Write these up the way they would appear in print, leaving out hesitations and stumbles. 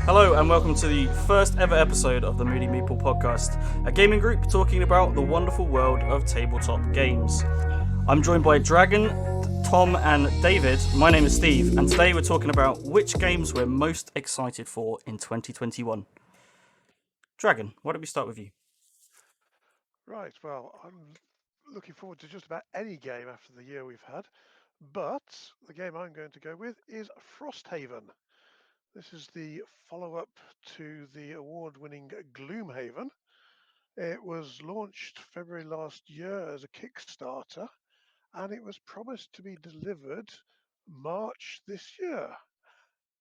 Hello and welcome to the first ever episode of the Moody Meeple Podcast, a gaming group talking about the wonderful world of tabletop games. I'm joined by Dragon, Tom and David. My name is Steve and today we're talking about which games we're most excited for in 2021. Dragon, why don't we start with you? Right, well, I'm looking forward to just about any game after the year we've had, but the game I'm going to go with is Frosthaven. This is the follow-up to the award-winning Gloomhaven. It was launched February last year as a Kickstarter, and it was promised to be delivered March this year,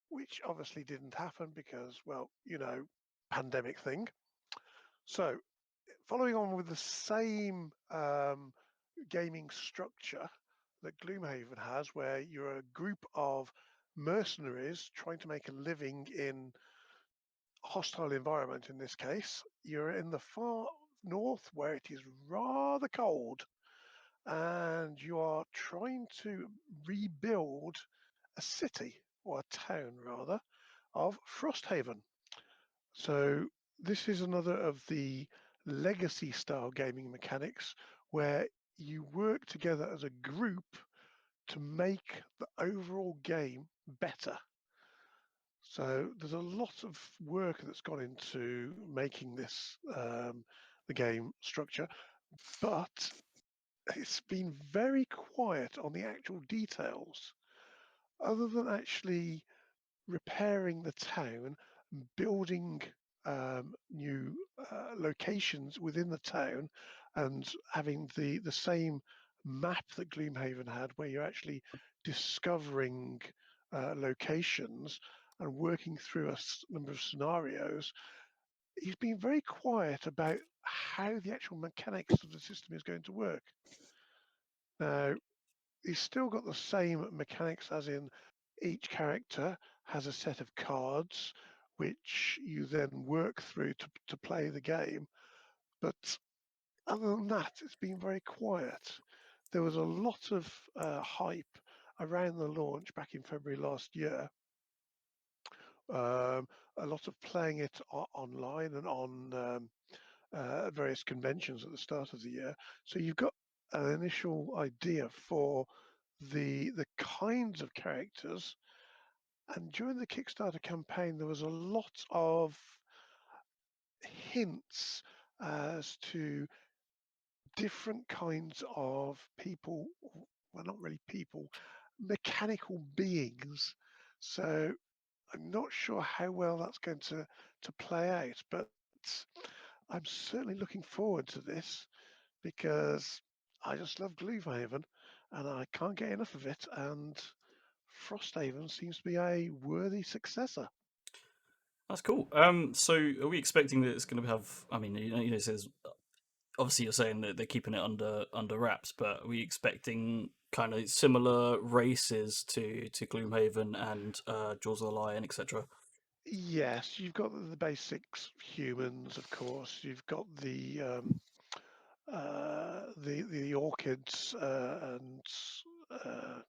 which obviously didn't happen because, well, pandemic thing. So, following on with the same gaming structure that Gloomhaven has, where you're a group of mercenaries trying to make a living in hostile environment. In this case, you're in the far north where it is rather cold, and you are trying to rebuild a city or a town rather of Frosthaven. So this is another of the legacy style gaming mechanics where you work together as a group to make the overall game better. So there's a lot of work that's gone into making this the game structure, but it's been very quiet on the actual details, other than actually repairing the town, building new locations within the town, and having the same map that Gloomhaven had, where you're actually discovering locations and working through a number of scenarios. He's been very quiet about how the actual mechanics of the system is going to work. Now, he's still got the same mechanics, as in each character has a set of cards which you then work through to play the game. But other than that, it's been very quiet. There was a lot of hype around the launch back in February last year. A lot of playing it online and on various conventions at the start of the year. So you've got an initial idea for the kinds of characters. And during the Kickstarter campaign, there was a lot of hints as to different kinds of people, well, not really people, mechanical beings. So I'm not sure how well that's going to play out, but I'm certainly looking forward to this because I just love Gloomhaven and I can't get enough of it. And Frosthaven seems to be a worthy successor. That's cool. So are we expecting that it's going to have? I mean, it says obviously you're saying that they're keeping it under wraps, but are we expecting kind of similar races to Gloomhaven and Jaws of the Lion, etc.? Yes, you've got the basics humans, of course. You've got the orchids and uh,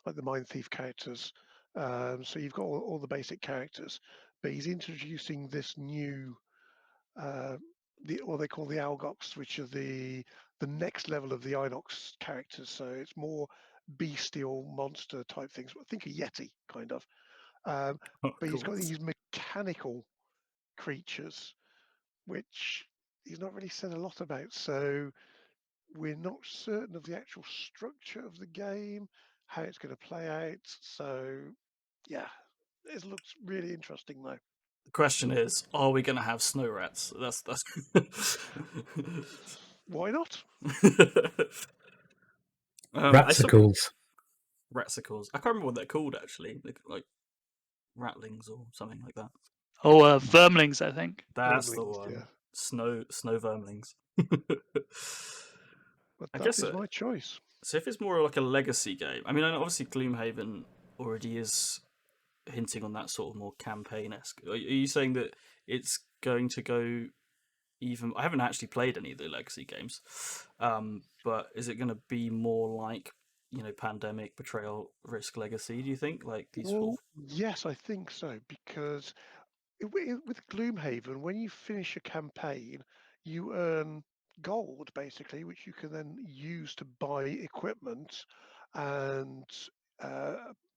like the Mind Thief characters. So you've got all the basic characters, but he's introducing this new uh, what they call the Algox, which are the next level of the Inox characters. So it's more bestial monster type things. Think a Yeti kind of. Um, but he's Cool. got these mechanical creatures, which he's not really said a lot about. So we're not certain of the actual structure of the game, how it's going to play out. So yeah, it looks really interesting though. The question is, are we going to have snow rats? That's. Why not? I saw Ratsicles. ratsicles. I can't remember what they're called actually. They're like rattlings or something like that. Oh, vermlings, I think. That's the Vermlings, one. yeah. Snow vermlings. But I that guess is my choice. so. If it's more like a legacy game, I mean, obviously Gloomhaven already is hinting on that sort of more campaign-esque. Are you saying that it's going to go even? I haven't actually played any of the legacy games, but is it going to be more like Pandemic, Betrayal, Risk, Legacy? Do you think like these sort Well, of? yes, I think so because with Gloomhaven, when you finish a campaign, you earn gold basically, which you can then use to buy equipment and uh,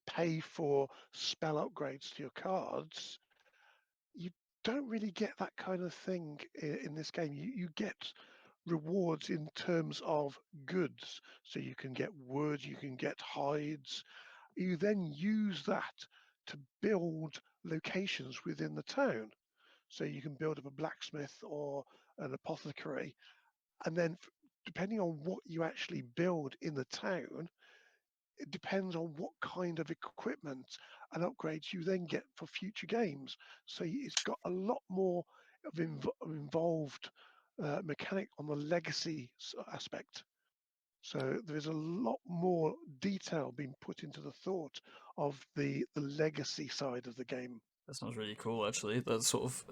pay for spell upgrades to your cards. You don't really get that kind of thing in this game. You get rewards in terms of goods. So you can get wood, you can get hides. You then use that to build locations within the town. So you can build up a blacksmith or an apothecary. And then, depending on what you actually build in the town, it depends on what kind of equipment and upgrades you then get for future games. So it's got a lot more of involved mechanic on the legacy aspect. So there is a lot more detail being put into the thought of the legacy side of the game. That sounds really cool, actually. That's sort of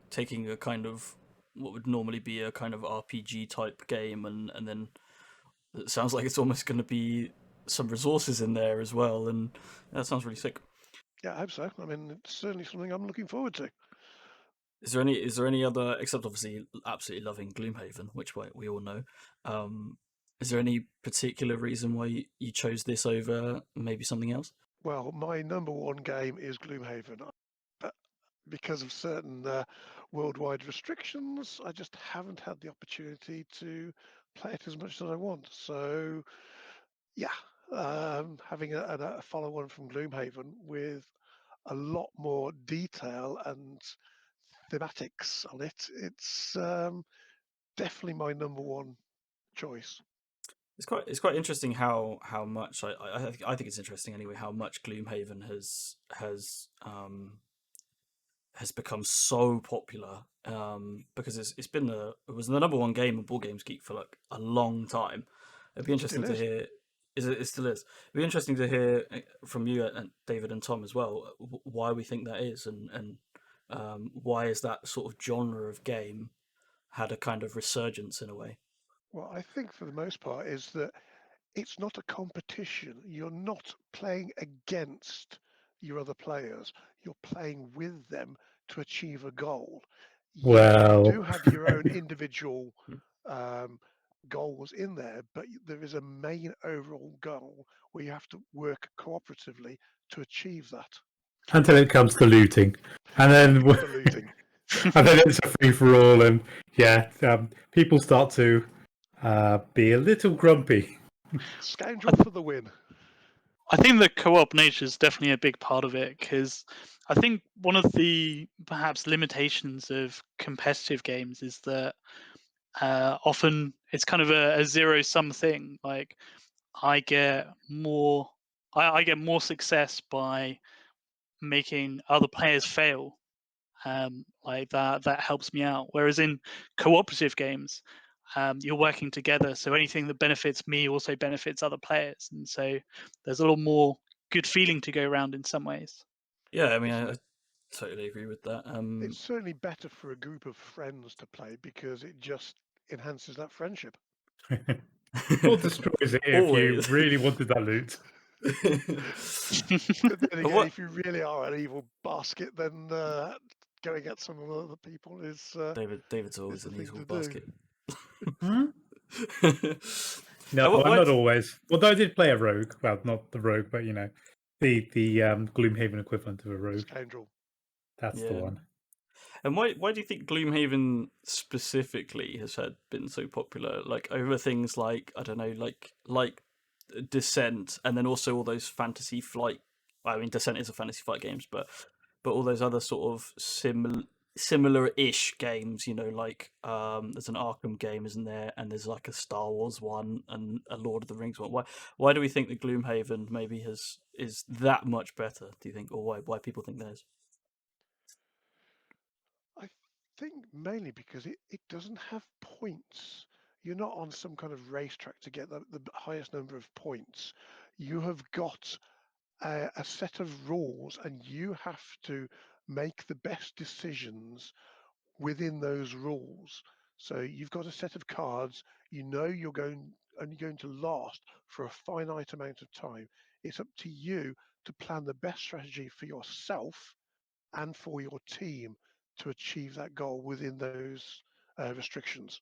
taking a kind of what would normally be a kind of RPG type game, and then it sounds like it's almost going to be some resources in there as well, and that sounds really sick. Yeah, I hope so. I mean, it's certainly something I'm looking forward to. Is there any other, except obviously absolutely loving Gloomhaven, which we all know? Is there any particular reason why you chose this over maybe something else? Well, my number one game is Gloomhaven, but because of certain worldwide restrictions, I just haven't had the opportunity to play it as much as I want. So, yeah, having a follow-on from Gloomhaven with a lot more detail and thematics on it, it's definitely my number one choice. It's quite interesting how much I think it's interesting anyway how much Gloomhaven has become so popular, because it's been it was the number one game on Board Games Geek for like a long time. It'd be It interesting still to is. hear. It still is. It'd be interesting to hear from you and David and Tom as well why we think that is, and why is that sort of genre of game had a kind of resurgence in a way. Well, I think for the most part is that it's not a competition. You're not playing against your other players. You're playing with them to achieve a goal. You do Well, have your own individual um, goals in there, but there is a main overall goal where you have to work cooperatively to achieve that. until it comes to looting, and Until it then comes to looting. and then it's a free for all, and yeah, people start to be a little grumpy. Scoundrel for the win. I think the co-op nature is definitely a big part of it because I think one of the perhaps limitations of competitive games is that often it's kind of a zero-sum thing. Like I get more, I get more success by making other players fail. Like that helps me out. Whereas in cooperative games, you're working together, so anything that benefits me also benefits other players, and so there's a lot more good feeling to go around in some ways. Yeah, I mean, It's, I totally agree with that. it's certainly better for a group of friends to play because it just enhances that friendship. Or destroys it if you Always. really wanted that loot. But then again, What if you really are an evil basket, then going at some of the other people David's is always the an thing evil to do. basket. Hmm? No, What, I'm not what, always. Although I did play a rogue. Well, not the rogue, but the Gloomhaven equivalent of a rogue. Scoundrel. That's the yeah. one. And why do you think Gloomhaven specifically has been so popular? Like over things like I don't know, like Descent, and then also all those fantasy flight. I mean, Descent is a fantasy flight games, but all those other sort of similar-ish games. You know, like there's an Arkham game, isn't there? And there's like a Star Wars one and a Lord of the Rings one. Why do we think that Gloomhaven maybe is that much better? Do you think, or why people think theirs? I think mainly because it doesn't have points. You're not on some kind of racetrack to get the highest number of points. You have got a set of rules, and you have to make the best decisions within those rules. So you've got a set of cards. You know you're only going to last for a finite amount of time. It's up to you to plan the best strategy for yourself and for your team to achieve that goal within those restrictions.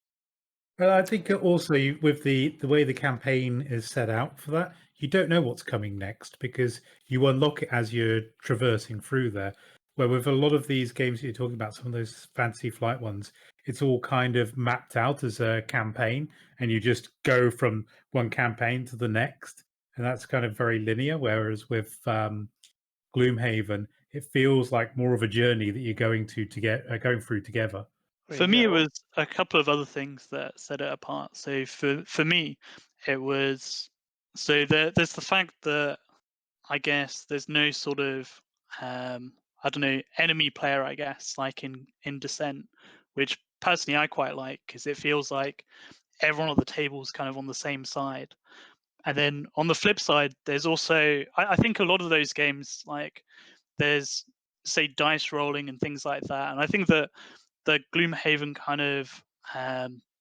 Well, I think also with the way the campaign is set out for that, you don't know what's coming next because you unlock it as you're traversing through there. Where with a lot of these games that you're talking about, some of those Fantasy Flight ones, it's all kind of mapped out as a campaign, and you just go from one campaign to the next, and that's kind of very linear. Whereas with Gloomhaven, it feels like more of a journey that you're going going through together. For me, it was a couple of other things that set it apart. So for me, it was there's the fact that I guess there's no sort of I don't know, enemy player, I guess, like in Descent, which personally I quite like because it feels like everyone at the table is kind of on the same side. And then on the flip side, there's also I think a lot of those games, like there's say dice rolling and things like that, and I think that the Gloomhaven kind of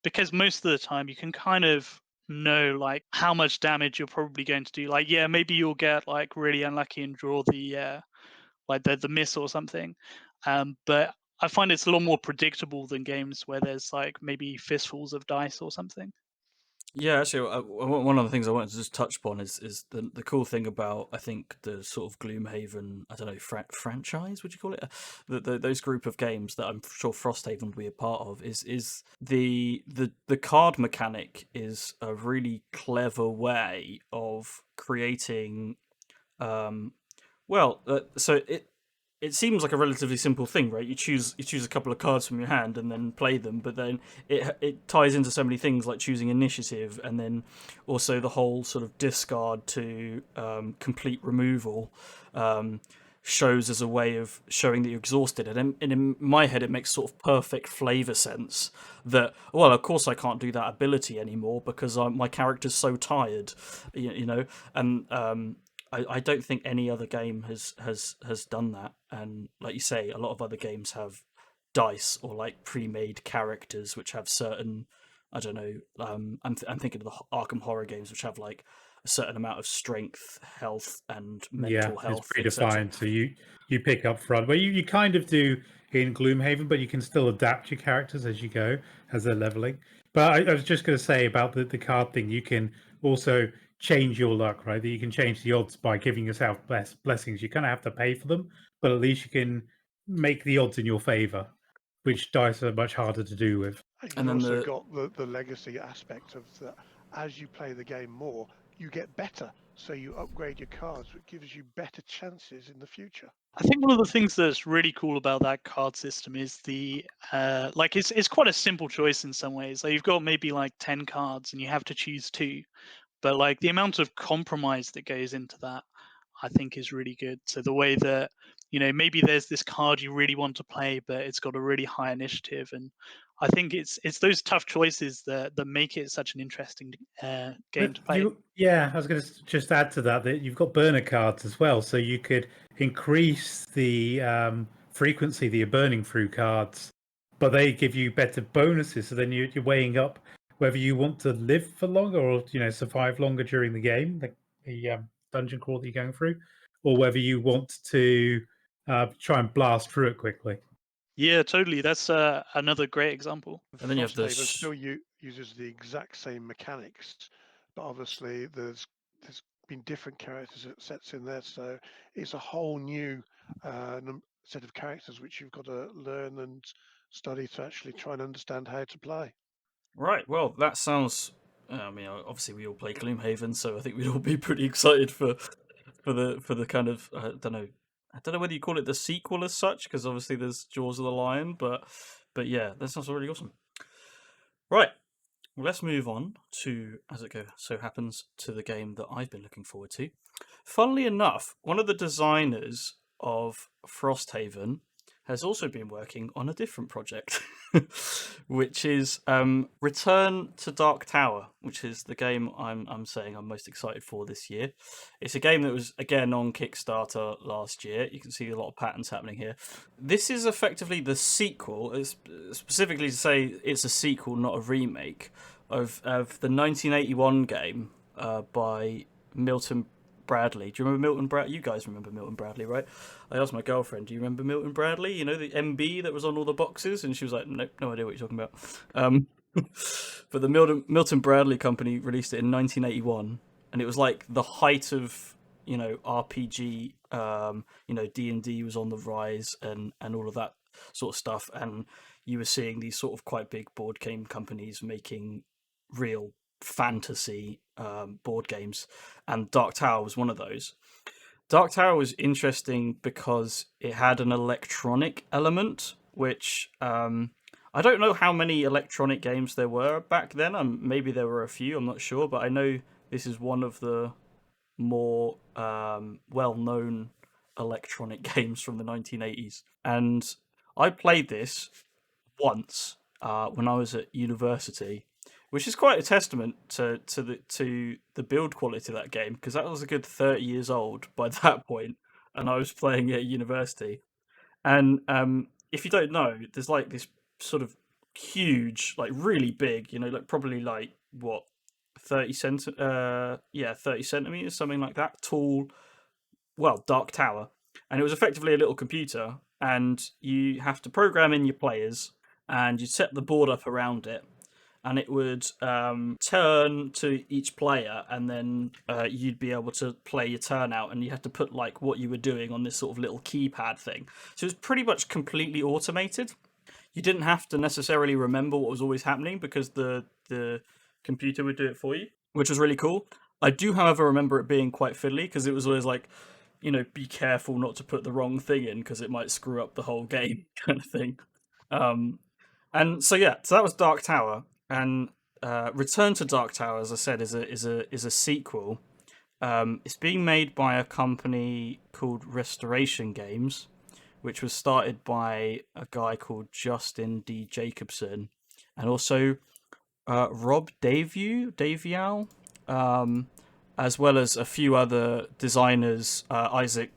because most of the time you can kind of know like how much damage you're probably going to do. Like, yeah, maybe you'll get like really unlucky and draw the like the miss or something. But I find it's a lot more predictable than games where there's like maybe fistfuls of dice or something. Yeah, actually, one of the things I wanted to just touch upon is the cool thing about, I think, the sort of Gloomhaven, I don't know, franchise, would you call it? Those group of games that I'm sure Frosthaven would be a part of is the card mechanic is a really clever way of creating, so it seems like a relatively simple thing, right? You choose a couple of cards from your hand and then play them, but then it ties into so many things like choosing initiative, and then also the whole sort of discard to complete removal shows as a way of showing that you're exhausted. And in my head, it makes sort of perfect flavor sense that, well, of course I can't do that ability anymore because my character's so tired, you know, and I don't think any other game has done that. And like you say, a lot of other games have dice or like pre-made characters which have certain, I don't know, I'm thinking of the Arkham horror games which have like a certain amount of strength, health, and mental health. It's predefined, so you pick up front. Well, you kind of do in Gloomhaven, but you can still adapt your characters as you go, as they're leveling. But I was just going to say about the card thing. You can also change your luck, right? That you can change the odds by giving yourself blessings. You kind of have to pay for them, but at least you can make the odds in your favor, which dice are much harder to do with. And then also got the legacy aspect of that. As you play the game more, you get better, so you upgrade your cards, which gives you better chances in the future. I think one of the things that's really cool about that card system is the like it's quite a simple choice in some ways. Like you've got maybe like 10 cards and you have to choose 2, but like the amount of compromise that goes into that, I think is really good. So the way that, you know, maybe there's this card you really want to play, but it's got a really high initiative, and I think it's those tough choices that make it such an interesting game to play. I was going to just add to that you've got burner cards as well, so you could increase the frequency that you're burning through cards, but they give you better bonuses. So then you're weighing up whether you want to live for longer or survive longer during the game, the dungeon crawl that you're going through, or whether you want to try and blast through it quickly. Yeah, totally. That's another great example. And then you have the still uses the exact same mechanics, but obviously there's been different characters it sets in there, so it's a whole new set of characters which you've got to learn and study to actually try and understand how to play. Right. Well, that sounds. I mean, obviously we all play Gloomhaven, so I think we'd all be pretty excited for the kind of I don't know whether you call it the sequel as such, because obviously there's Jaws of the Lion, but yeah, that sounds really awesome. Right. Well, let's move on to, as it so happens, to the game that I've been looking forward to. Funnily enough, one of the designers of Frosthaven has also been working on a different project, which is Return to Dark Tower, which is the game I'm saying I'm most excited for this year. It's a game that was, again, on Kickstarter last year. You can see a lot of patterns happening here. This is effectively the sequel, specifically to say it's a sequel, not a remake, of the 1981 game by Milton Bradley. Do you remember Milton Bradley? You guys remember Milton Bradley, right? I asked my girlfriend, do you remember Milton Bradley? You know, the MB that was on all the boxes? And she was like, nope, no idea what you're talking about. But the Milton Bradley company released it in 1981, and it was like the height of, you know, RPG, you know, D&D was on the rise and all of that sort of stuff. And you were seeing these sort of quite big board game companies making real fantasy board games, and Dark Tower was one of those. Dark Tower was interesting because it had an electronic element, which I don't know how many electronic games there were back then. Maybe there were a few, I'm not sure, but I know this is one of the more well-known electronic games from the 1980s. And I played this once when I was at university, which is quite a testament to the build quality of that game, because that was a good 30 years old by that point, and I was playing it at university. And if you don't know, there's like this sort of huge, like really big, you know, like probably like what 30 centimeters, something like that, tall, well, Dark Tower, and it was effectively a little computer, and you have to program in your players, and you set the board up around it, and it would turn to each player, and then you'd be able to play your turn out, and you had to put like what you were doing on this sort of little keypad thing. So it was pretty much completely automated. You didn't have to necessarily remember what was always happening, because the computer would do it for you, which was really cool. I do, however, remember it being quite fiddly, because it was always like, you know, be careful not to put the wrong thing in, because it might screw up the whole game, kind of thing. And so yeah, so that was Dark Tower. And Return to Dark Tower, as I said, is a sequel. It's being made by a company called Restoration Games, which was started by a guy called Justin D. Jacobson, and also Rob Daviau, as well as a few other designers. Isaac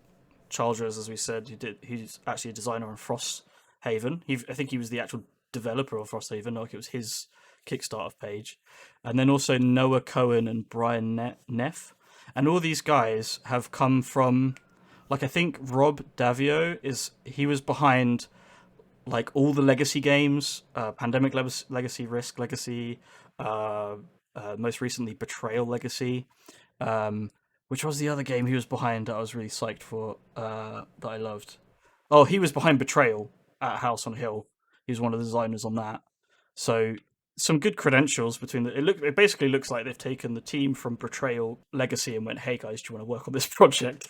Childress, as we said, he's actually a designer on Frosthaven. I think he was the actual developer of Frosthaven, like it was his Kickstarter page. And then also Noah Cohen and Brian Neff. And all these guys have come from, like, I think Rob Davio he was behind like all the Legacy games, Pandemic Legacy, Risk Legacy, most recently Betrayal Legacy. Which was the other game he was behind that I was really psyched for, that I loved? Oh, he was behind Betrayal at House on Hill. He was one of the designers on that. So some good credentials between it basically looks like they've taken the team from Betrayal Legacy and went, hey guys, do you want to work on this project?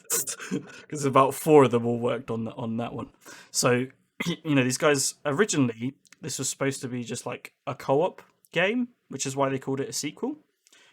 Because about 4 of them all worked on that one. So, you know, these guys, originally this was supposed to be just like a co-op game, which is why they called it a sequel.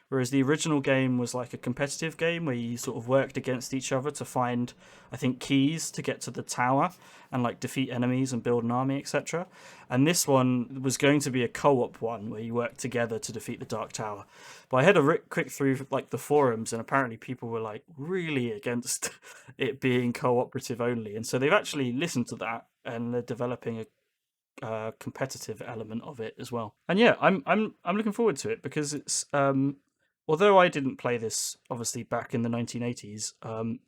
Whereas the original game was like a competitive game where you sort of worked against each other to find, I think, keys to get to the tower and like defeat enemies and build an army, etc. And this one was going to be a co-op one where you worked together to defeat the Dark Tower. But I had a quick through like the forums, and apparently people were like really against it being cooperative only. And so they've actually listened to that, and they're developing a competitive element of it as well. And yeah, I'm looking forward to it, because it's although I didn't play this obviously back in the 1980s,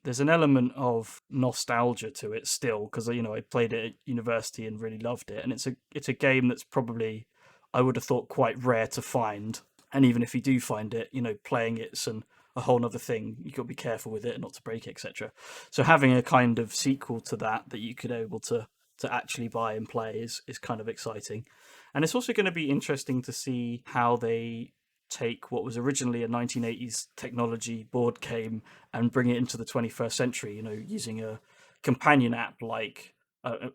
there's an element of nostalgia to it still, because, you know, I played it at university and really loved it, and it's a game that's probably, I would have thought, quite rare to find. And even if you do find it, you know, playing it's a whole other thing. You got to be careful with it and not to break it, etc. So having a kind of sequel to that you could able to actually buy and play is kind of exciting. And it's also going to be interesting to see how they take what was originally a 1980s technology board game and bring it into the 21st century, you know, using a companion app like,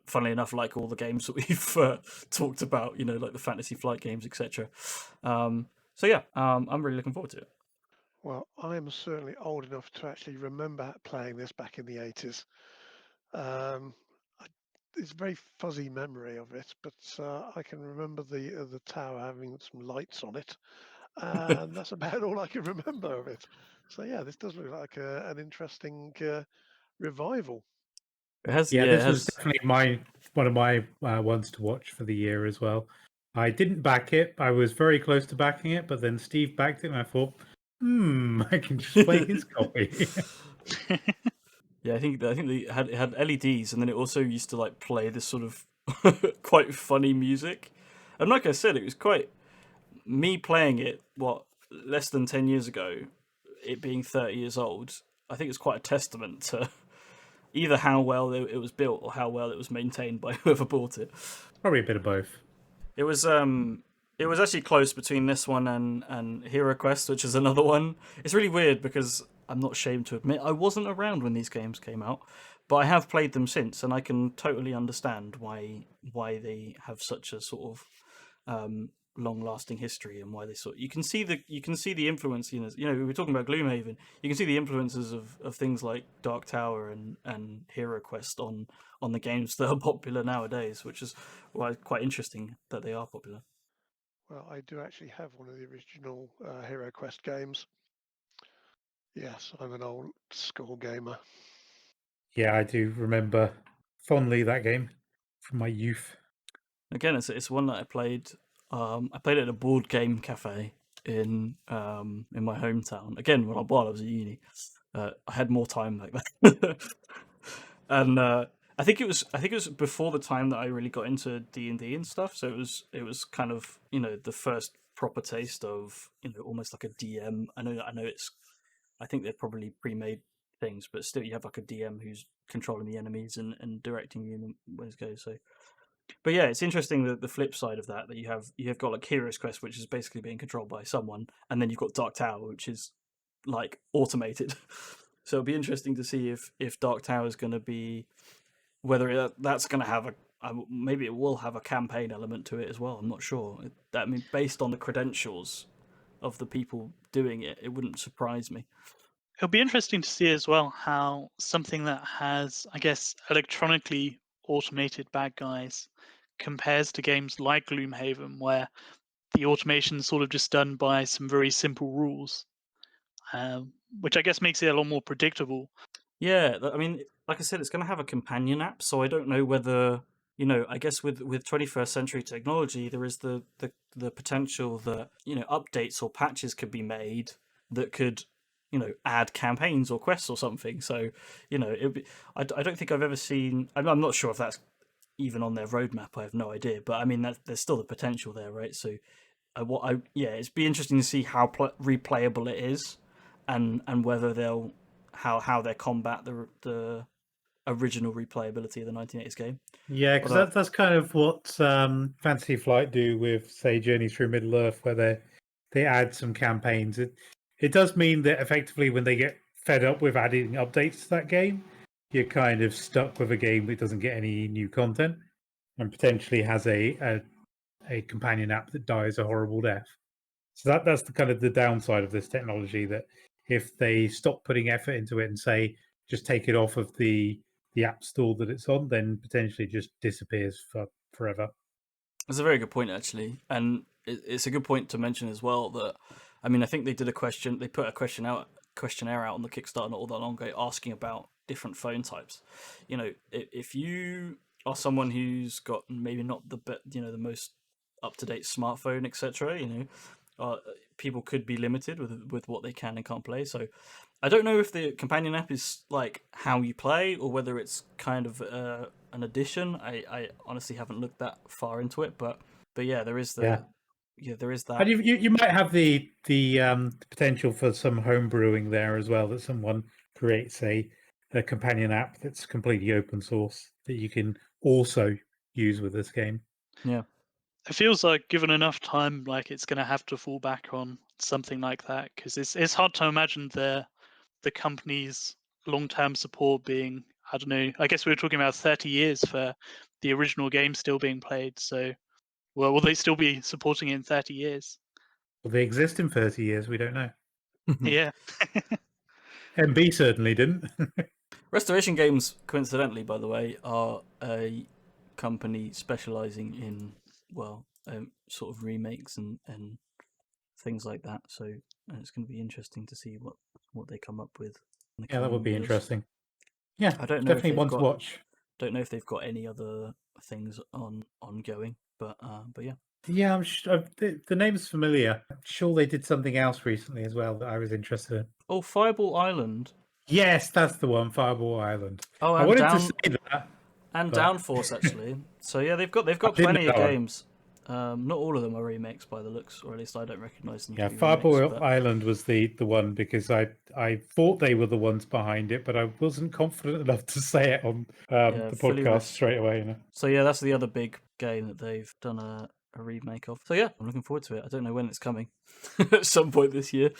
funnily enough, like all the games that we've talked about, you know, like the Fantasy Flight games, etc. So yeah, I'm really looking forward to it. Well, I am certainly old enough to actually remember playing this back in the 80s. It's a very fuzzy memory of it, but I can remember the tower having some lights on it, and that's about all I can remember of it. So yeah, this does look like an interesting revival. It has, this was definitely one of my ones to watch for the year as well. I didn't back it. I was very close to backing it, but then Steve backed it, and I thought, I can just play his copy. Yeah, I think they had LEDs, and then it also used to like play this sort of quite funny music. And like I said, it was quite me playing it. What, less than 10 years ago, it being 30 years old. I think it's quite a testament to either how well it was built or how well it was maintained by whoever bought it. Probably a bit of both. It was actually close between this one and Hero Quest, which is another one. It's really weird because I'm not ashamed to admit I wasn't around when these games came out, but I have played them since, and I can totally understand why they have such a sort of long-lasting history, and why they you can see the influence. We were talking about Gloomhaven. You can see the influences of things like Dark Tower and Hero Quest on the games that are popular nowadays, which is why quite interesting that they are popular. Well, I do actually have one of the original Hero Quest games. Yes, I'm an old school gamer. Yeah, I do remember fondly that game from my youth. Again, it's one that I played. I played it at a board game cafe in my hometown. Again, while I was at uni, I had more time like that, and I think it was before the time that I really got into D&D and stuff. So it was kind of the first proper taste of almost like a DM. I know it's. I think they're probably pre-made things, but still, you have like a DM who's controlling the enemies and directing you in where to go. So. But yeah, it's interesting that the flip side of that you have got like Heroes Quest, which is basically being controlled by someone, and then you've got Dark Tower, which is like automated. So it'll be interesting to see if Dark Tower is going to be whether that's going to have maybe it will have a campaign element to it as well. I'm not sure. I mean, based on the credentials of the people doing it, it wouldn't surprise me. It'll be interesting to see as well how something that has, I guess, electronically automated bad guys compares to games like Gloomhaven, where the automation is sort of just done by some very simple rules, which I guess makes it a lot more predictable. Yeah, I mean, like I said, it's going to have a companion app, so I don't know whether I guess with 21st century technology, there is the potential that updates or patches could be made that could add campaigns or quests or something. So it'd be, I don't think I've ever seen. I'm not sure if that's even on their roadmap. I have no idea, but I mean there's still the potential there, right? So it's be interesting to see how replayable it is, and whether they'll how they combat the original replayability of the 1980s game. Yeah, because that's kind of what Fantasy Flight do with, say, Journey Through Middle Earth, where they add some campaigns. It does mean that effectively when they get fed up with adding updates to that game, you're kind of stuck with a game that doesn't get any new content and potentially has a companion app that dies a horrible death. So that's the kind of the downside of this technology, that if they stop putting effort into it and say just take it off of the app store that it's on, then potentially just disappears forever. That's a very good point, actually, and it's a good point to mention as well that I mean I think they put a questionnaire out on the Kickstarter not all that long ago asking about different phone types. If you are someone who's got maybe not the most up to date smartphone, etc. People could be limited with what they can and can't play. So I don't know if the companion app is like how you play or whether it's kind of an addition. I honestly haven't looked that far into it, but yeah, there is there is that. And you might have the potential for some home brewing there as well, that someone creates a companion app that's completely open source that you can also use with this game. Yeah. It feels like given enough time, like it's going to have to fall back on something like that, because it's hard to imagine the company's long-term support being, I don't know, I guess we were talking about 30 years for the original game still being played. So, well, will they still be supporting it in 30 years? Will they exist in 30 years? We don't know. Yeah. MB certainly didn't. Restoration Games, coincidentally, by the way, are a company specializing in sort of remakes and things like that. So it's going to be interesting to see what they come up with. Yeah, that would be years. interesting. Yeah, I don't know definitely one to watch. Don't know if they've got any other things ongoing, but yeah. Yeah, I'm sure, the name's familiar. I'm sure they did something else recently as well that I was interested in. Oh, Fireball Island Yes, that's the one, Fireball Island. Oh, I and wanted to say that. and but- Downforce actually. So yeah, they've got didn't plenty know of that one. games. Not all of them are remakes by the looks, or at least I don't recognise them. Yeah, to be Fireball remakes, but Island was the one because I thought they were the ones behind it, but I wasn't confident enough to say it on Yeah, the fully podcast with- straight away. You know? So yeah, that's the other big game that they've done a remake of. So yeah, I'm looking forward to it. I don't know when it's coming. At some point this year.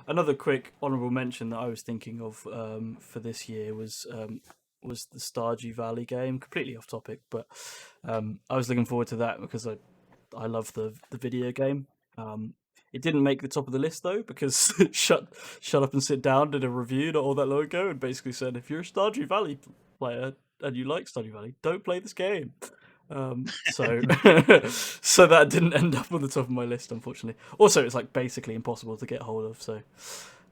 Another quick honourable mention that I was thinking of for this year was the Stardew Valley game. Completely off topic, but I was looking forward to that because I love the video game. It didn't make the top of the list though because Shut Up and Sit Down did a review not all that long ago and basically said if you're a Stardew Valley player and you like Stardew Valley, don't play this game. So so that didn't end up on the top of my list, unfortunately. Also, it's like basically impossible to get hold of. So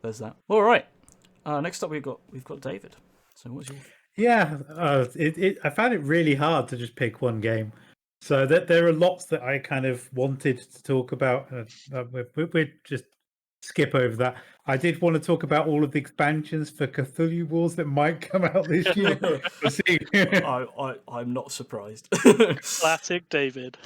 there's that. All right. Next up, we've got David. So what's your? Yeah, I found it really hard to just pick one game. So that there are lots that I kind of wanted to talk about. We'll just skip over that. I did want to talk about all of the expansions for Cthulhu Wars that might come out this year. We'll see. I'm not surprised. Classic David.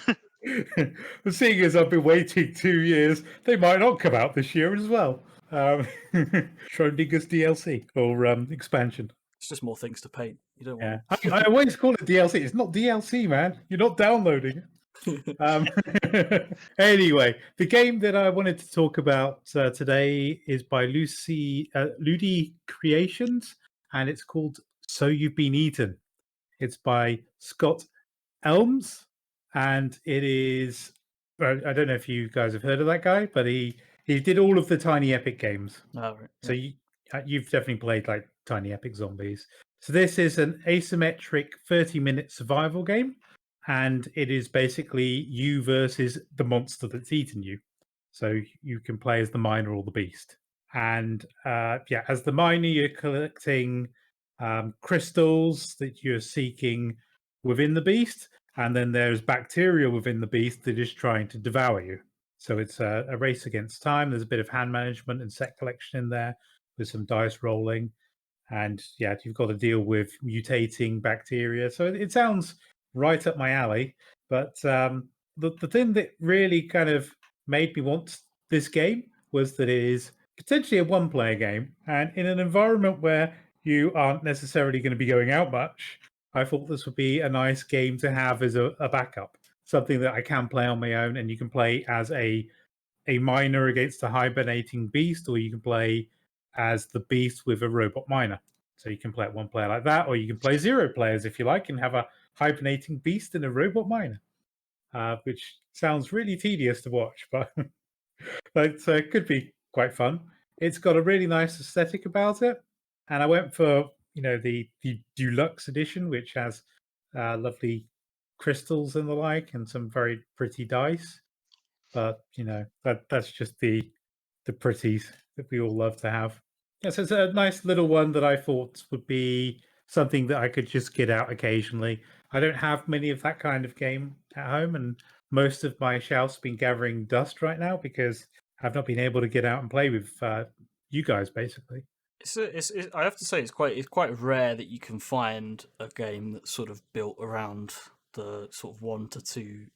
Seeing as I've been waiting 2 years, they might not come out this year as well. Schrodinger's DLC or expansion. It's just more things to paint. You don't Yeah, want. I always call it DLC. It's not DLC, man. You're not downloading it. Anyway, the game that I wanted to talk about today is by Ludi Creations, and it's called So You've Been Eaten. It's by Scott Elms, and it is. I don't know if you guys have heard of that guy, but he did all of the Tiny Epic games. Oh, right. So you've definitely played like Tiny Epic Zombies. So this is an asymmetric 30-minute survival game, and it is basically you versus the monster that's eaten you. So you can play as the miner or the beast. And as the miner, you're collecting crystals that you're seeking within the beast, and then there's bacteria within the beast that is trying to devour you. So it's a race against time. There's a bit of hand management and set collection in there with some dice rolling. And yeah, you've got to deal with mutating bacteria. So it sounds right up my alley. But the thing that really kind of made me want this game was that it is potentially a one-player game. And in an environment where you aren't necessarily going to be going out much, I thought this would be a nice game to have as a backup. Something that I can play on my own, and you can play as a miner against a hibernating beast, or you can play as the beast with a robot miner. So you can play it one player like that, or you can play 0 players if you like, and have a hibernating beast and a robot miner, which sounds really tedious to watch, but it could be quite fun. It's got a really nice aesthetic about it, and I went for the deluxe edition, which has lovely crystals and the like, and some very pretty dice. But that's just the pretties that we all love to have. Yes, it's a nice little one that I thought would be something that I could just get out occasionally. I don't have many of that kind of game at home, and most of my shelves have been gathering dust right now because I've not been able to get out and play with you guys, basically. I have to say it's quite rare that you can find a game that's sort of built around the sort of 1 to 2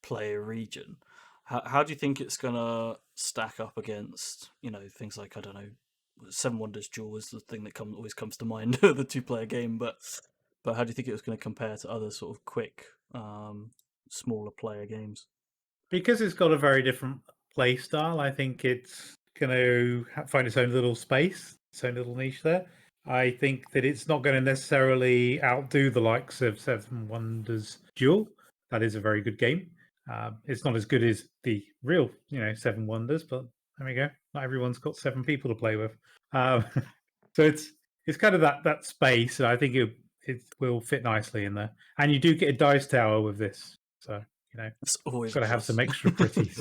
player region. How do you think it's gonna stack up against things like, I don't know, Seven Wonders Duel is the thing that always comes to mind, the 2-player game, but how do you think it was going to compare to other sort of quick smaller player games? Because it's got a very different play style, I think it's going to find its own little space, its own little niche there. I think that it's not going to necessarily outdo the likes of Seven Wonders Duel. That is a very good game. It's not as good as the real, Seven Wonders, but there we go. Not everyone's got 7 people to play with. So it's kind of that space, and I think it will fit nicely in there. And you do get a dice tower with this, so it's always got to have some extra pretties.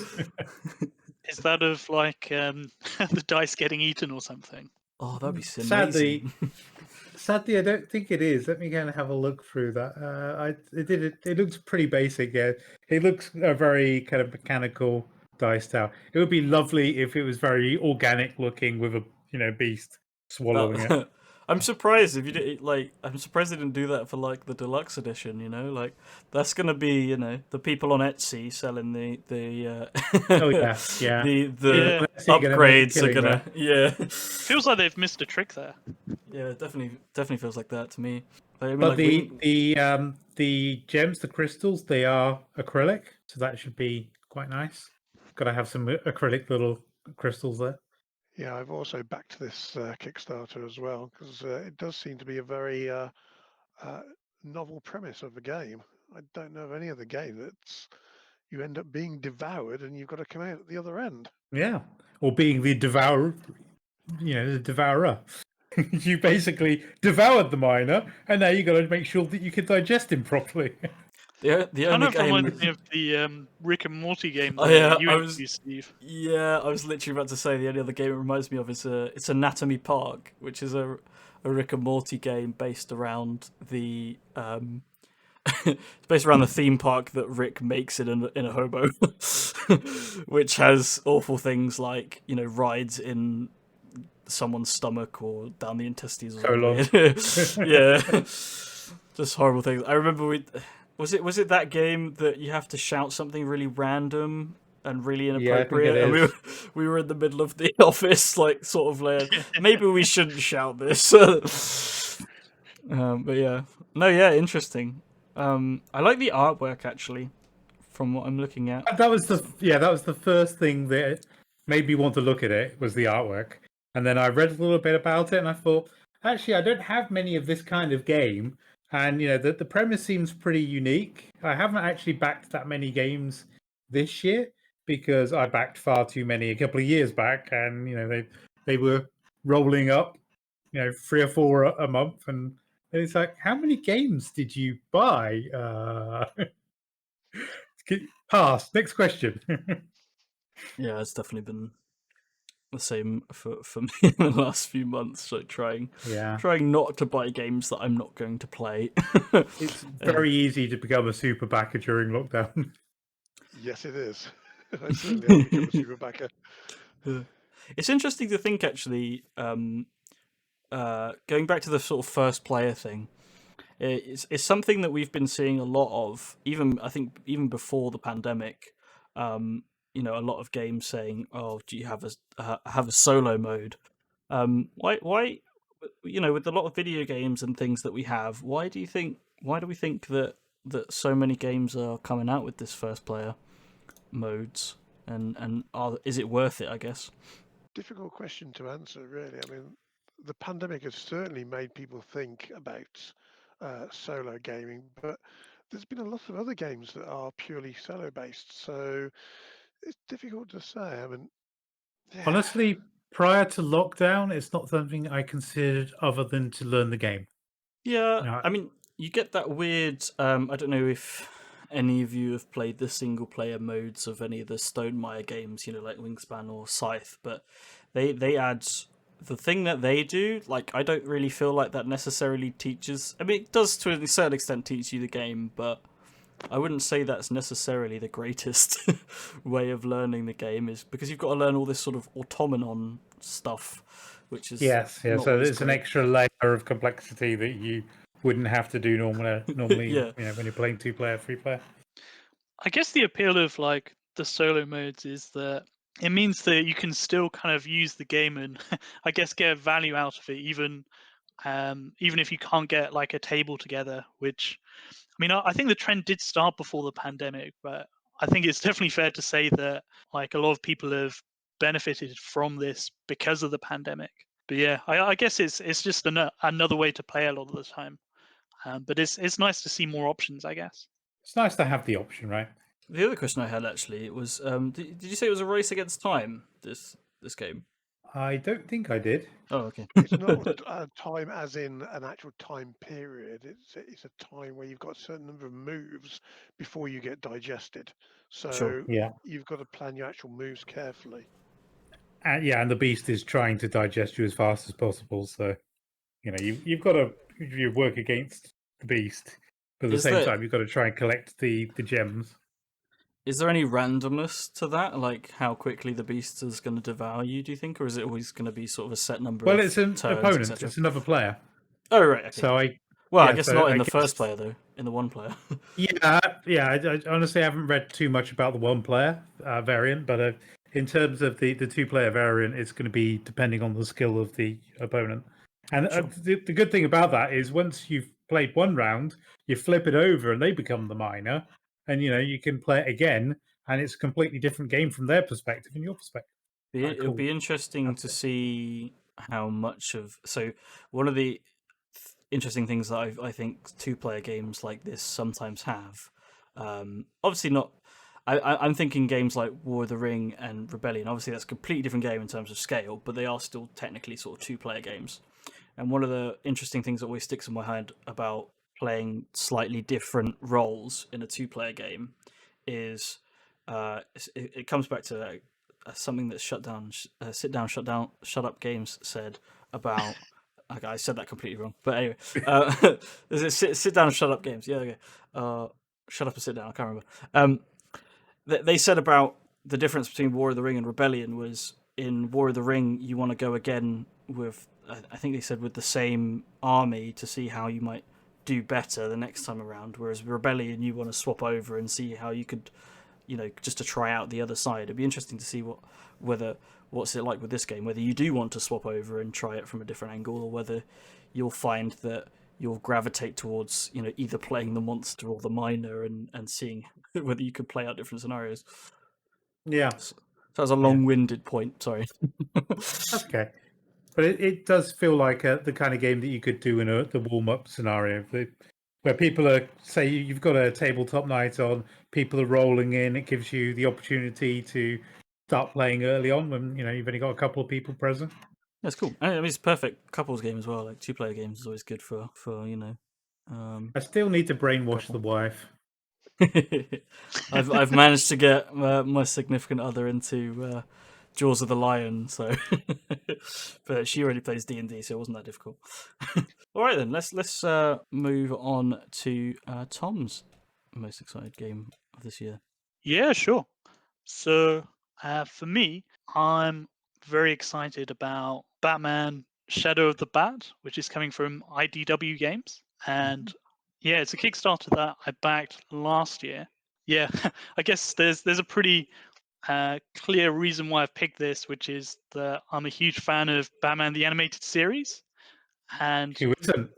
Is that of like the dice getting eaten or something? Oh, that'd be amazing. Sadly, I don't think it is. Let me go and have a look through that. It looks pretty basic. Yeah, it looks a very kind of mechanical dice tower. It would be lovely if it was very organic looking with a beast. swallowing it. I'm surprised if you did like. I'm surprised they didn't do that for like the deluxe edition. You know, like that's gonna be the people on Etsy selling the Oh yeah, yeah. the Yeah. Unless you're gonna make a upgrades are killing gonna there. Feels like they've missed a trick there. yeah, definitely feels like that to me. I mean, But like, the gems, the crystals, they are acrylic, so that should be quite nice. Got to have some acrylic little crystals there. Yeah, I've also backed this Kickstarter as well because it does seem to be a very novel premise of the game. I don't know of any other game that's you end up being devoured and you've got to come out at the other end. Yeah, or being the devourer, the devourer. You basically devoured the miner, and now you got to make sure that you can digest him properly. the Kind only of reminds game. me of the Rick and Morty game Oh, that yeah, you I was- introduced, Steve. Yeah, I was literally about to say the only other game it reminds me of is it's Anatomy Park, which is a Rick and Morty game based around the it's based around the theme park that Rick makes in a hobo, which has awful things like rides in someone's stomach or down the intestines or Colon. something. Yeah, just horrible things. I remember was it that game that you have to shout something really random and really Yeah, I think inappropriate, it and is. we were in the middle of the office, like sort of like maybe we shouldn't shout this. But yeah, no, yeah, interesting. I like the artwork actually, from what I'm looking at. That was the first thing that made me want to look at it was the artwork, and then I read a little bit about it, and I thought, actually, I don't have many of this kind of game, and the premise seems pretty unique. I haven't actually backed that many games this year because I backed far too many a couple of years back, and they were rolling up, 3 or 4 a month, and it's like, how many games did you buy? Pass. Next question. Yeah, it's definitely been the same for me in the last few months. So trying Yeah. not to buy games that I'm not going to play. It's very easy to become a super backer during lockdown. Yes, it is. I certainly have become a super backer. It's interesting to think actually. Going back to the sort of first player thing, it's something that we've been seeing a lot of. I think even before the pandemic, a lot of games saying, "Oh, do you have a solo mode?" Why with a lot of video games and things that we have, why do we think that so many games are coming out with this first player modes, and is it worth it, I guess? Difficult question to answer, really. I mean, the pandemic has certainly made people think about solo gaming, but there's been a lot of other games that are purely solo based, so it's difficult to say. I mean, yeah, Honestly, prior to lockdown, it's not something I considered other than to learn the game. Yeah, No. I mean, you get that weird. I don't know if any of you have played the single player modes of any of the Stonemaier games, like Wingspan or Scythe, but they add the thing that they do. Like, I don't really feel like that necessarily teaches. I mean, it does to a certain extent teach you the game, but I wouldn't say that's necessarily the greatest way of learning the game, is because you've got to learn all this sort of automaton stuff, which is Yes, yeah. not So always there's an great. extra layer of complexity that you wouldn't have to do normally. Yeah. When you're playing 2-player, 3-player. I guess the appeal of like the solo modes is that it means that you can still kind of use the game and I guess get value out of it, even if you can't get like a table together. Which, I mean, I think the trend did start before the pandemic, but I think it's definitely fair to say that like a lot of people have benefited from this because of the pandemic. But yeah, I guess it's just another way to play a lot of the time. But it's nice to see more options, I guess. It's nice to have the option, right? The other question I had actually was, did you say it was a race against time? This game? I don't think I did. Oh, okay. it's not time as in an actual time period. It's a time where you've got a certain number of moves before you get digested. So Sure. Yeah. you've got to plan your actual moves carefully. And the beast is trying to digest you as fast as possible. So, you've got to work against the beast, but at the Is same there- time, you've got to try and collect the gems. Is there any randomness to that? Like how quickly the beast is going to devour you, do you think? Or is it always going to be sort of a set number Well, of it's an turns, opponent. etc.? It's another player. Oh, right, okay. So I guess not in the first player, though. In the one player. Yeah. I honestly haven't read too much about the one player variant, but in terms of the two-player variant, it's going to be depending on the skill of the opponent. And Sure. the good thing about that is once you've played one round, you flip it over and they become the minor, and you can play it again, and it's a completely different game from their perspective and your perspective. It would be Cool. interesting to see how much of. So, one of the interesting things that I think two-player games like this sometimes have. Obviously, not. I'm thinking games like War of the Ring and Rebellion. Obviously, that's a completely different game in terms of scale, but they are still technically sort of two-player games. And one of the interesting things that always sticks in my head about playing slightly different roles in a two-player game is it comes back to something that Sit Down, Shut Up Games said about. Okay, I said that completely wrong, but anyway, is it sit down and shut up games? Yeah, okay. Shut up and sit down. I can't remember. They said about the difference between War of the Ring and Rebellion was in War of the Ring you want to go again with. I think they said with the same army to see how you might do better the next time around. Whereas Rebellion you want to swap over and see how you could, just to try out the other side. It'd be interesting to see what's it like with this game, whether you do want to swap over and try it from a different angle, or whether you'll find that you'll gravitate towards either playing the monster or the miner and seeing whether you could play out different scenarios. Yeah. So that was a long-winded point, sorry. That's okay. But it does feel like the kind of game that you could do in the warm-up scenario, where people are, say you've got a tabletop night on, people are rolling in, it gives you the opportunity to start playing early on when you've only got a couple of people present. That's cool. I mean, it's a perfect couples game as well. Like two-player games is always good for I still need to brainwash the wife. I've managed to get my significant other into Jaws of the Lion, so but she already plays D&D, so it wasn't that difficult. All right then, let's move on to Tom's most excited game of this year. Yeah, sure. So for me, I'm very excited about Batman Shadow of the Bat, which is coming from IDW Games. And yeah, it's a Kickstarter that I backed last year. Yeah, I guess there's a pretty clear reason why I've picked this, which is that I'm a huge fan of Batman the Animated Series. And Who isn't?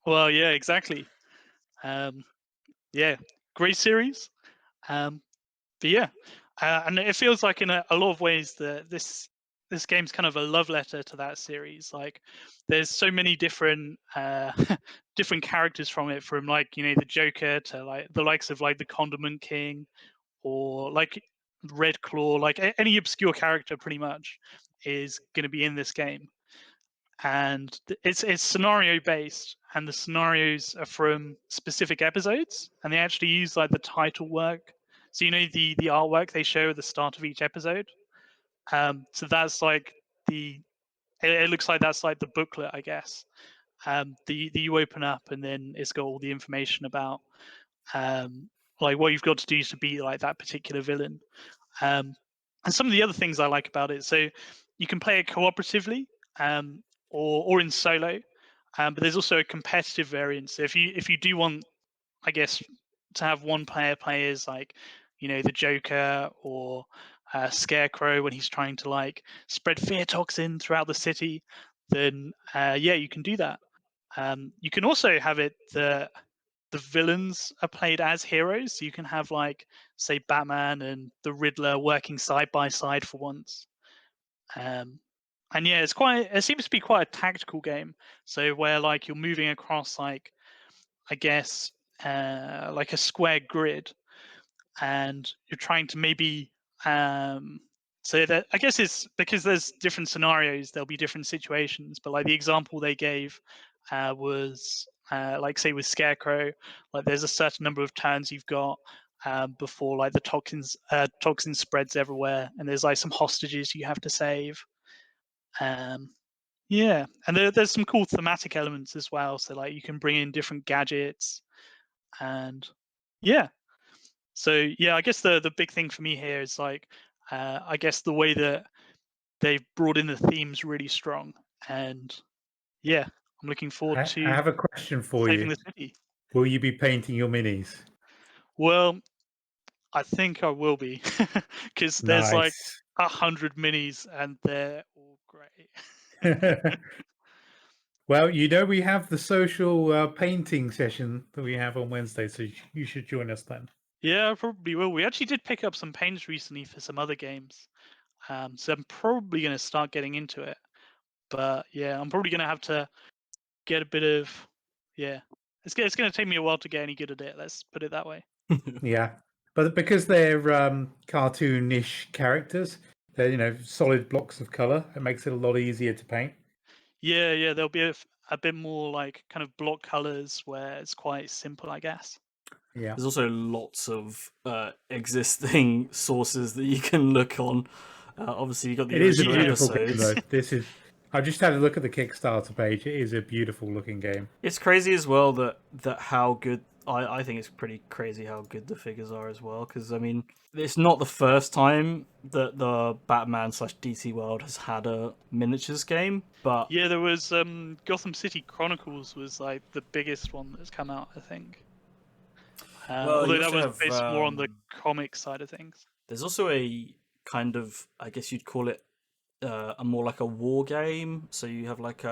well, yeah, exactly. Yeah, great series. But yeah, and it feels like in a lot of ways that this game's kind of a love letter to that series. Like, there's so many different different characters from it, from like the Joker to like the likes of like the Condiment King, or like Red Claw. Like any obscure character, pretty much, is going to be in this game. And it's scenario based, and the scenarios are from specific episodes, and they actually use like the title work. So the artwork they show at the start of each episode. So that's like it looks like that's like the booklet, I guess. The you open up, and then it's got all the information about like what you've got to do to be like that particular villain. And some of the other things I like about it, so you can play it cooperatively, or in solo, but there's also a competitive variant. So if you do want, I guess, to have one player play as like the Joker or Scarecrow when he's trying to like spread fear toxin throughout the city, then yeah, you can do that. You can also have it that the villains are played as heroes. So you can have like, say, Batman and the Riddler working side by side for once. And yeah, it seems to be quite a tactical game. So where like you're moving across like, I guess, like a square grid, and you're trying to maybe so that, I guess, it's because there's different scenarios, there'll be different situations. But like the example they gave was like, say, with Scarecrow, like there's a certain number of turns you've got before like the toxin spreads everywhere, and there's like some hostages you have to save. Yeah, and there's some cool thematic elements as well. So like you can bring in different gadgets, and yeah, So yeah, I guess the big thing for me here is like, I guess the way that they've brought in the themes really strong, and yeah, I'm looking forward I to have a question for saving you. the city. Will you be painting your minis? Well, I think I will be, because there's like Nice. 100 minis and they're all great. Well, we have the social painting session that we have on Wednesday, so you should join us then. Yeah, I probably will. We actually did pick up some paints recently for some other games, so I'm probably going to start getting into it. But yeah, I'm probably going to have to get a bit of yeah. It's going to take me a while to get any good at it. Let's put it that way. Yeah, but because they're cartoonish characters, they're solid blocks of color. It makes it a lot easier to paint. Yeah, there'll be a bit more like kind of block colors where it's quite simple, I guess. Yeah, There's also lots of existing sources that you can look on. Obviously, you got the it is a original beautiful game episodes. though. I just had a look at the Kickstarter page. It is a beautiful looking game. It's crazy as well that how good. I think it's pretty crazy how good the figures are as well. Because I mean, it's not the first time that the Batman / DC world has had a miniatures game, but Yeah, there was Gotham City Chronicles was like the biggest one that's come out, I think. Well, Although you that also was have, based more on the comic side of things. there's also a kind of, I guess you'd call it a more like a war game. So you have like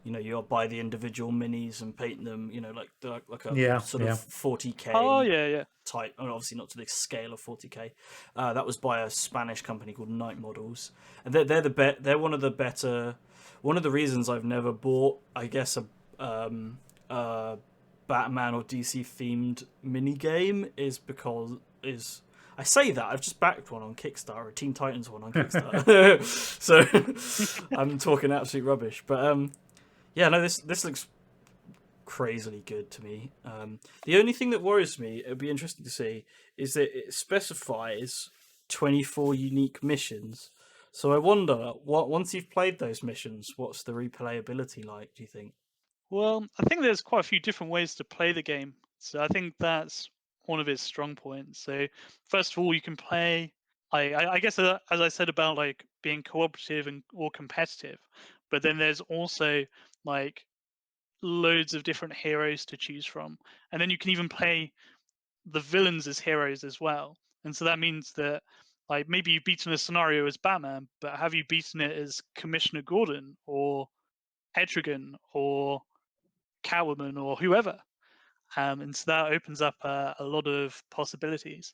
you'll buy the individual minis and paint them. Like a Yeah, sort yeah. of 40k. Oh yeah. Type, and obviously not to the scale of 40k. That was by a Spanish company called Night Models, and they're one of the better. One of the reasons I've never bought, I guess, a Batman or DC themed mini game is because I say that I've just backed one on Kickstarter, a Teen Titans one on Kickstarter, so I'm talking absolute rubbish. But yeah, no, this looks crazily good to me. The only thing that worries me, it'd be interesting to see, is that it specifies 24 unique missions. So I wonder, once you've played those missions, what's the replayability like, do you think? Well, I think there's quite a few different ways to play the game. So I think that's one of its strong points. So first of all, you can play. I guess as I said about like being cooperative and or competitive, but then there's also like loads of different heroes to choose from, and then you can even play the villains as heroes as well. And so that means that like maybe you've beaten a scenario as Batman, but have you beaten it as Commissioner Gordon or Etrigan or Catwoman or whoever? And so that opens up a lot of possibilities.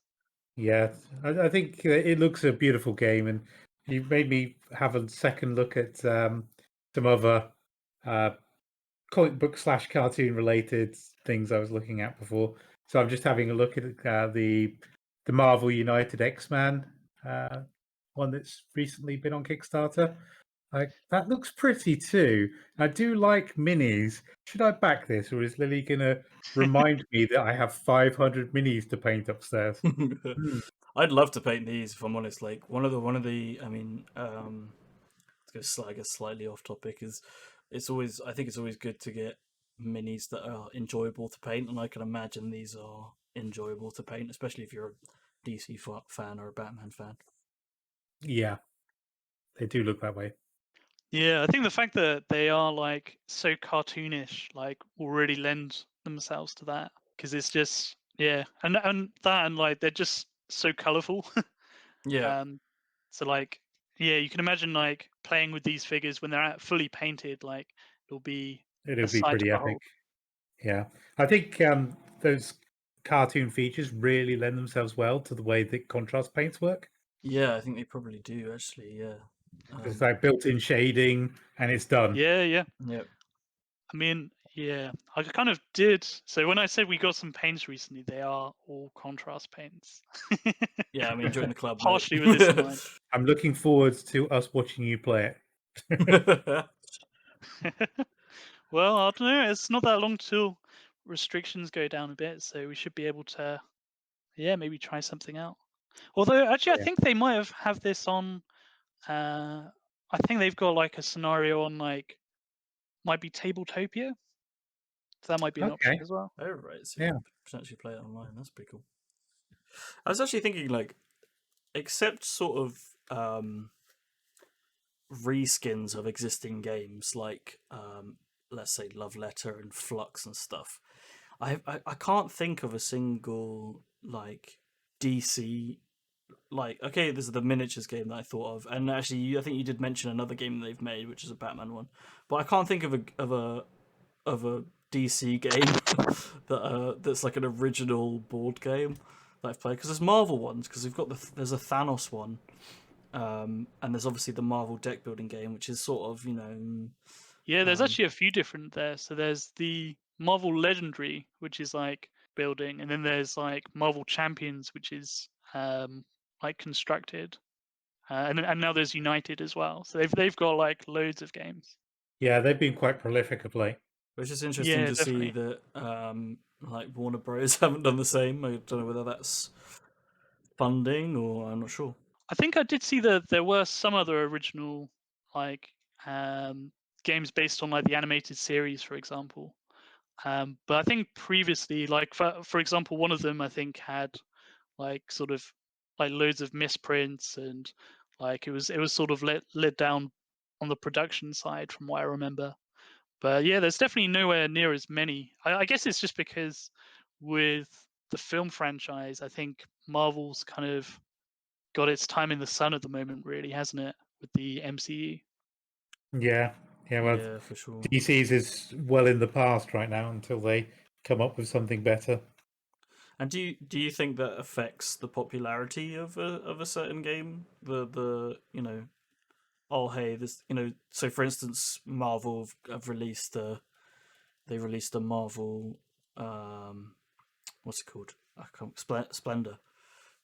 Yeah, I think it looks a beautiful game, and you made me have a second look at some other uh, comic book / cartoon related things I was looking at before. So I'm just having a look at the Marvel United X-Man one that's recently been on Kickstarter. That looks pretty too. I do like minis. Should I back this, or is Lily gonna remind me that I have 500 minis to paint upstairs? I'd love to paint these, if I'm honest. Like one of the I mean, I guess slightly off topic, is I think it's always good to get minis that are enjoyable to paint, and I can imagine these are enjoyable to paint, especially if you're a DC fan or a Batman fan. Yeah, they do look that way. Yeah, I think the fact that they are like so cartoonish, like, will really lend themselves to that because it's just and like they're just so colorful. Yeah, So like you can imagine like playing with these figures when they're fully painted. Like it'll be It'll a be sight to pretty epic. behold. Yeah, I think those cartoon features really lend themselves well to the way that contrast paints work. yeah, I think they probably do actually. Yeah, It's like built-in shading, and it's done. Yeah. yeah. I mean, yeah, I kind of did. So when I said we got some paints recently, they are all contrast paints. Yeah, I mean, join the club, mate. Partially with this in mind. I'm looking forward to us watching you play it. Well, I don't know. It's not that long till restrictions go down a bit, so we should be able to, maybe try something out. Although, actually, I Yeah. think they might have this on. I think they've got like a scenario on like might be Tabletopia. So that might be an option Okay. as well. Oh right, so you Yeah. can potentially play it online. That's pretty cool. I was actually thinking, like, except sort of reskins of existing games, like let's say Love Letter and Flux and stuff. I can't think of a single like DC, like, okay, this is the miniatures game that I thought of, and actually I think you did mention another game they've made, which is a Batman one, but I can't think of a DC game that's like an original board game that I've played, because there's Marvel ones, because we've got there's a Thanos one, and there's obviously the Marvel deck building game, which is sort of, Yeah, there's actually a few different there. So there's the Marvel Legendary, which is like building, and then there's like Marvel Champions, which is like constructed, and now there's United as well. So they've got like loads of games. Yeah, they've been quite prolific of late. which is interesting Yeah, to see definitely. that like Warner Bros haven't done the same. I don't know whether that's funding or I'm not sure. I think I did see that there were some other original like games based on like the animated series, for example. But I think previously, like for example, one of them I think had like sort of like loads of misprints, and like it was sort of let down on the production side from what I remember. But yeah, there's definitely nowhere near as many. I guess it's just because with the film franchise, I think Marvel's kind of got its time in the sun at the moment, really, hasn't it, with the MCU? Yeah, yeah. Well, Yeah, for sure. DC's is well in the past right now until they come up with something better. And do you think that affects the popularity of a certain game? The oh hey, this, so for instance, Marvel have released they released a Marvel, what's it called? I can't, Splendor.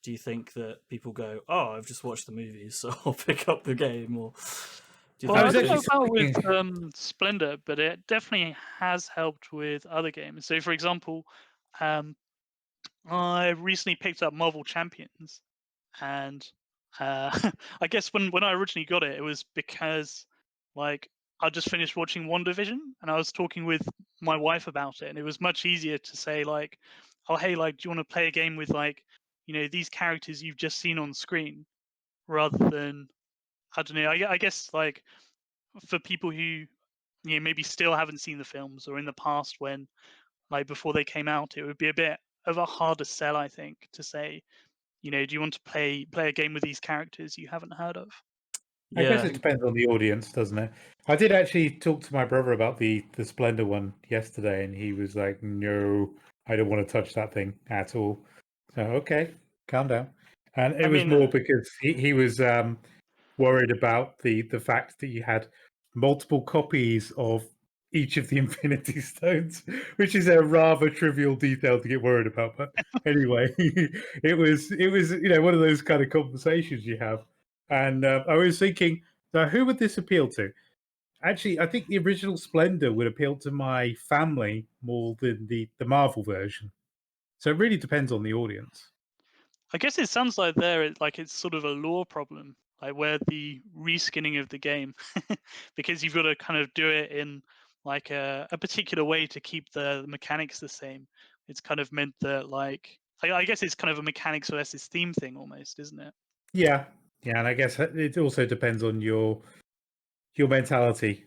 Do you think that people go, oh, I've just watched the movies, so I'll pick up the game, or do you Well, I was think don't know actually about thinking, with Splendor, but it definitely has helped with other games. So, for example, um, I recently picked up Marvel Champions, and I guess when I originally got it, it was because like I just finished watching WandaVision, and I was talking with my wife about it, and it was much easier to say like, oh hey, like, do you want to play a game with like, these characters you've just seen on screen, rather than, I don't know. I guess like for people who maybe still haven't seen the films, or in the past when like before they came out, it would be a bit of a harder sell, I think, to say, do you want to play a game with these characters you haven't heard of? I yeah, guess I it think depends on the audience, doesn't it? I did actually talk to my brother about the Splendor one yesterday, and he was like, "No, I don't want to touch that thing at all." So okay, calm down. And it I was mean, more because he was worried about the fact that you had multiple copies of each of the Infinity Stones, which is a rather trivial detail to get worried about. But anyway, it was one of those kind of conversations you have. And I was thinking, now who would this appeal to? Actually, I think the original Splendor would appeal to my family more than the Marvel version. So it really depends on the audience. I guess it sounds like like it's sort of a lore problem, like where the reskinning of the game, because you've got to kind of do it in like a particular way to keep the mechanics the same. It's kind of meant that like I guess it's kind of a mechanics versus theme thing almost, isn't it? Yeah, yeah, and I guess it also depends on your mentality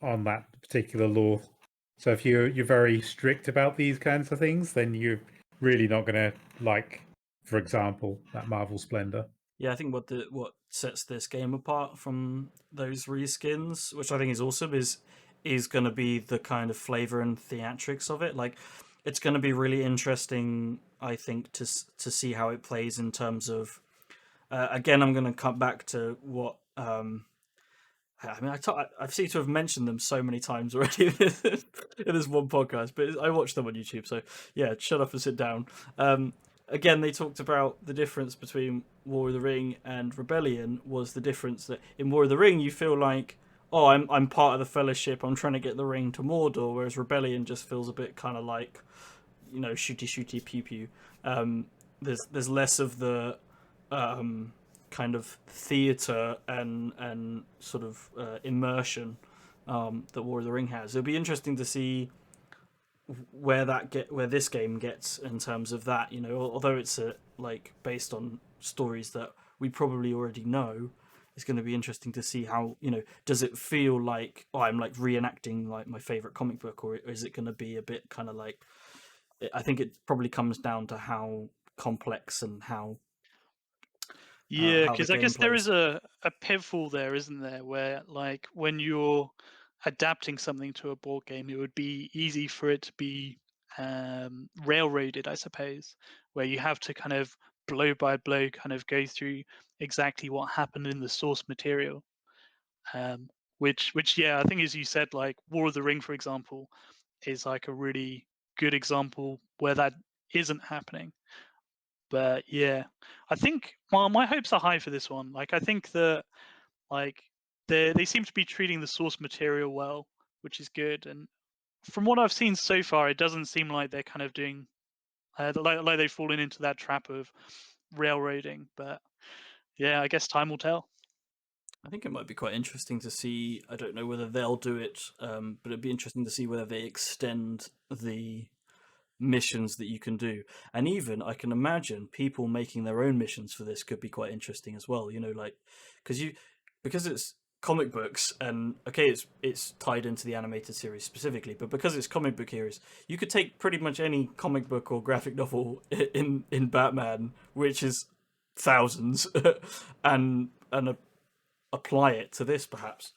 on that particular law. So if you're very strict about these kinds of things, then you're really not going to like, for example, that Marvel Splendor. yeah, I think what sets this game apart from those reskins, which I think is awesome, is going to be the kind of flavor and theatrics of it. Like, it's going to be really interesting, I think, to see how it plays in terms of. Again, I'm going to come back to what. I mean, I seem to have mentioned them so many times already in this one podcast, but I watch them on YouTube. So yeah, shut up and sit down. Again, they talked about the difference between War of the Ring and Rebellion was the difference that in War of the Ring you feel like, oh, I'm part of the Fellowship. I'm trying to get the ring to Mordor, whereas Rebellion just feels a bit kind of like, shooty pew pew. There's less of the kind of theatre and sort of immersion that War of the Ring has. It'll be interesting to see where this game gets in terms of that. Although it's based on stories that we probably already know, it's going to be interesting to see how, does it feel like, I'm like reenacting like my favorite comic book, or is it going to be a bit kind of like, I think it probably comes down to how complex and how Yeah, how the because I game guess there plays. is a pitfall there, isn't there? Where like when you're adapting something to a board game, it would be easy for it to be railroaded, I suppose, where you have to kind of blow by blow kind of go through exactly what happened in the source material. Which yeah, I think as you said, like War of the Ring, for example, is like a really good example where that isn't happening. But yeah, I think my hopes are high for this one. Like I think that like they seem to be treating the source material well, which is good. And from what I've seen so far, it doesn't seem like they're kind of doing like they've fallen into that trap of railroading. But yeah, I guess time will tell. I think it might be quite interesting to see. I don't know whether they'll do it, but it'd be interesting to see whether they extend the missions that you can do. And even I can imagine people making their own missions for this could be quite interesting as well. Like because it's comic books, and okay, it's tied into the animated series specifically, but because it's comic book heroes, you could take pretty much any comic book or graphic novel in Batman, which is thousands, and apply it to this perhaps.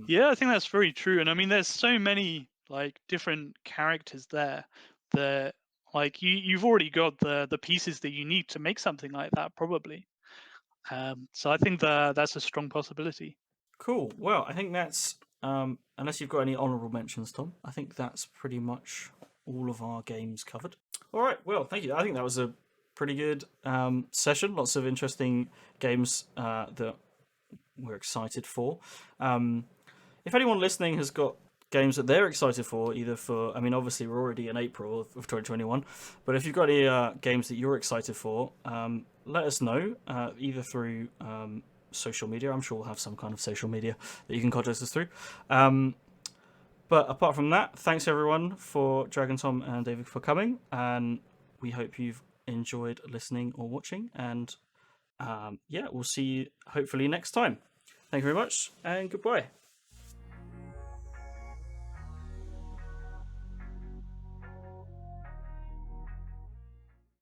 Yeah, I think that's very true. And I mean, there's so many like different characters there that like you've already got the pieces that you need to make something like that probably. So I think that's a strong possibility. Cool. Well, I think that's unless you've got any honourable mentions, Tom, I think that's pretty much all of our games covered. All right. Well, thank you. I think that was a pretty good session. Lots of interesting games that we're excited for. If anyone listening has got games that they're excited for, either for, I mean, obviously we're already in April of 2021, but if you've got any games that you're excited for, let us know, either through social media. I'm sure we'll have some kind of social media that you can contact us through. But apart from that, thanks everyone for Dragon, Tom and David for coming, and we hope you've enjoyed listening or watching, and yeah, we'll see you hopefully next time. Thank you very much, and goodbye.